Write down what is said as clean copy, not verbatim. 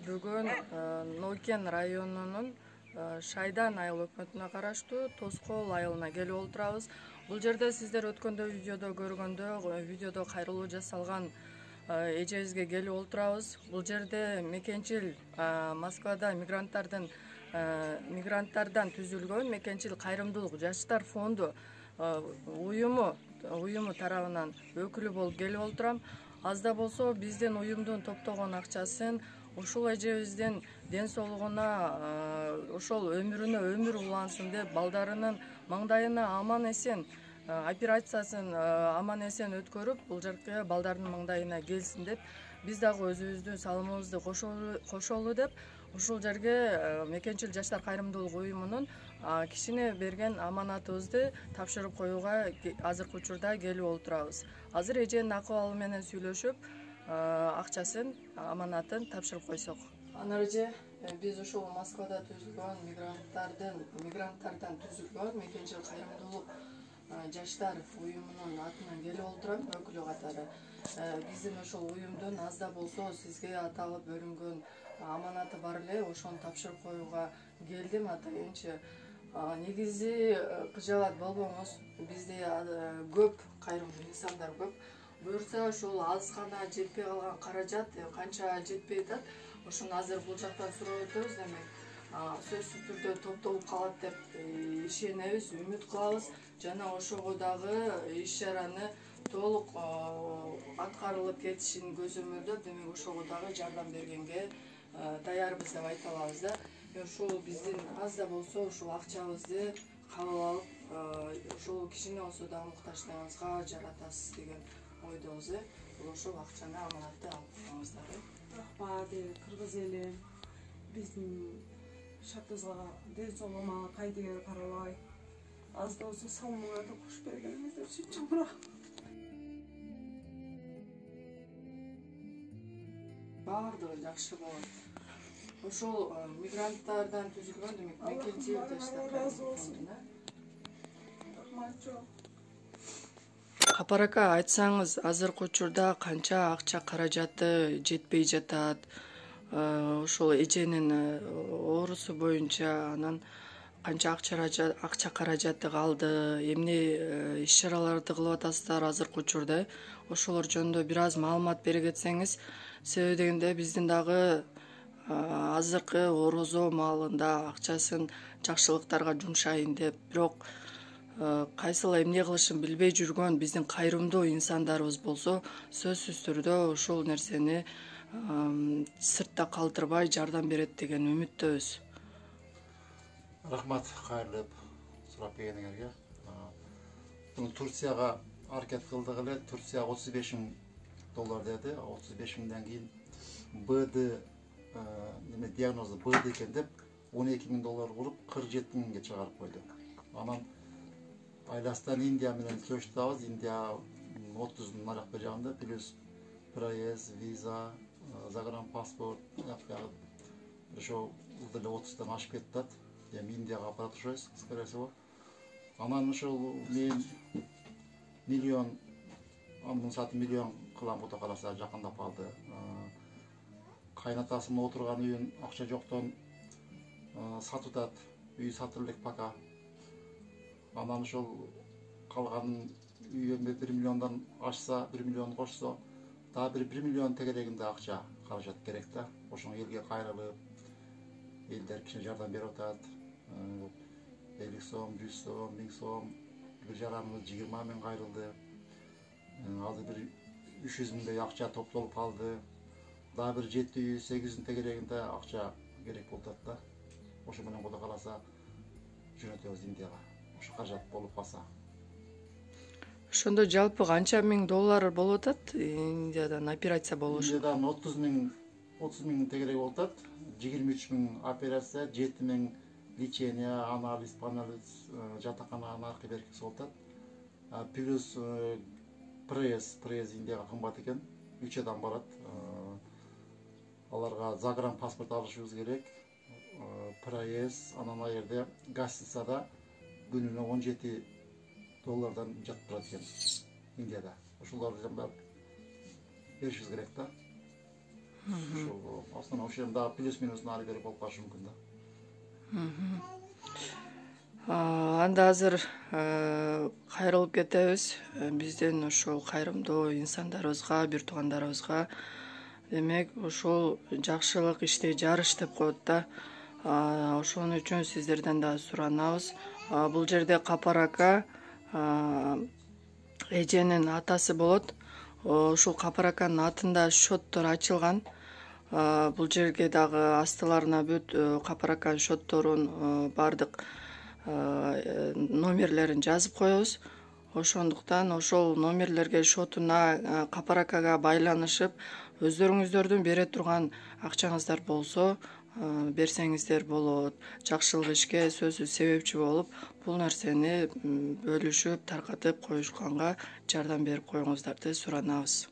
бүгүн Нокен районунун Шайдан айыл өкмөтүнө караштуу Тоскоол айылына келип отурабыз. Бул жерде сиздер өткөндө видеодо көргөндө, видеодо кайрылуу жасалган эжебизге келип отурабыз. Бул жерде мекенчил Москвада мигранттардан түзүлгөн мекенчил кайрымдуулук жаштар фонду уюму тарабынан өкүлү болуп келип отурам. Аз да болсо биздин уюмдун топтогон акчасын ушул эжебиздин ден соолугуна, ошол өмүрүнө өмүр улансын деп, балдарынын маңдайына аман эсен операциясын аман эсен өткөрүп, бул жерге балдардын маңдайына келсин деп, биз дагы өзүбүздүн салымыбызды кошолу деп, ушул жерге мекенчил жаштар кайрымдуулук уюмунун кишине берген аманатыбызды тапшырып коюуга азыркы учурда келип отурабыз. Азыр эженин акыбалы менен сүйлөшүп, акчасын, аманатын тапшырып койсок. Анар эже, биз ушул Москвада түзүлгөн мигранттардан түзүлгөн мекенчил кайрымдуулук жаштар уюмунун атынан келип отурам, өкүлү катары. Биздин ошол уюмдун аз да болсо сизге аталып бөлүнгөн аманаты бар эле, ошону тапшырып коюуга келдим. Атайынчы негизи кыжаат болбоңуз, бизде көп кайрымдуу инсандар көп. Буюрса ошол аз гана жетпей калган каражат канча жетпей атат, ошону азыр бул жактан сурап өтөбүз. Демек сөзсүз түрдө топтолуп калат деп ишенебиз, үмүт кылабыз жана ошого дагы иш чараны толук аткарылып кетишин көзөмөлдөп, демек ошого дагы жардам бергенге даярбыз деп айта алабыз да. Ушул биздин аз да болсо ушул акчабызды кабыл алып, ушул кишини болсо да муктаждыгыңызга жаратасыз деген ойдобуз. Бул ошол акчаны, аманатты алып коюңуздар. Рахмат, кыргыз эли биздин шартыбызга, ден соолугума кайдыгер карабай, аз да болсо салымыңарды кошуп бергениңиздер үчүн чоң рахмат. Баардыгы жакшы болот. Ошол мигранттардан түзүлгөн, демек мекенчил жаштар фондуна. Рахмат чоң. Капар ака, айтсаңыз, азыркы учурда канча акча каражаты жетпей жатат? Ошол эженин оорусу боюнча анан канча акча каражаты калды? Эмне иш чараларды кылып атасыздар азыркы учурда? Ошолор жөнүндө бир аз маалымат бере кетсеңиз. Себеби дегенде биздин дагы азыркы орозо маалында акчасын жакшылыктарга жумшайын деп, бирок кайсыл эмне кылышын билбей жүргөн биздин кайрымдуу инсандарыбыз болсо, сөзсүз түрдө ушул нерсени сыртта калтырбай жардам берет деген үмүттөбүз. Рахмат, кайрылып сурап келгениңерге. Турцияга аракет кылдык эле, Турция $35,000 деди. $35,000 кийин БД диагнозу БД экен деп $12,000 куруп $47,000 чыгарып койду. Анан айластан Индия менен сөйлөшүп, Индия 30 нарак жагында плюс проезд, виза, загранпаспорт, ошо деле 30-дан ашып кетти. Эми Индияга апара турушабыз, скорее всего. Анан ошол мен миллион, анын саты миллион кылам, кудай кааласа жакындап калды. Кайнатасынын отурган үйүн акча жоктон сатып атат, үй сатылып элек пока. Анан ошол калган үйүмө 1 миллиондон ашса, 1 миллион кошсо, дагы 1 миллион тегерегинде акча каражат керек да. Ошону элге кайрылып, элдер кичине жардам берип атат. 50 сом, 100 сом, 1000 сом, бир жарымыбыз 20 000 кайрылды. Азыр бир 300 000 акча топтолуп калды. Дагы бир 700-800 тегерегинде акча керек болуп атат да. Ошо менен кудай кааласа жөнөтөбүз Индияга. Ошо каражат болуп калса. Ошондо жалпы канча миң доллар болуп атат Индиядан операция болуш? Индиядан 30 000 тегерек болуп атат. 23 000 операция, 7 000 лечение, анализ, жатакана наркы беркisi болуп атат. Плюс проезд Индияга кымбат экен. 3 адам барат. Аларга загранпаспорт алышыбыз керек. Проезд, анан ал жерде гостиницада күнүнө $17 жатып турат экен Индияда. Ошолорду баары беришибиз керек да. ушул основном ошол дагы плюс минус ары бери болуп калышы мүмкүн да. Анда азыр кайрылып кетебиз. Биздин ушул кайрымдуу инсандарыбызга, бир туугандарыбызга демек ушул жакшылык ишти жарыш деп коет да. Ошон үчүн сиздерден да суранабыз. Бул жерде Капар ака эженин атасы болот. Ушул Капар аканын атында счеттор ачылган. Бул жерге дагы астыларына бүт Капар аканын счетторун бардык номерлерин жазып коебуз. Ошондуктан ошол номерлерге счетуна Капар акага байланышып өздөрүңүздөрдүн бере турган акчаңыздар болсо берсеңиздер болот. Жакшылык ишке сөзсүз себепчи болуп, бул нерсени бөлүшүп, таркатып коюшканга жардам берип коюңуздарды суранабыз.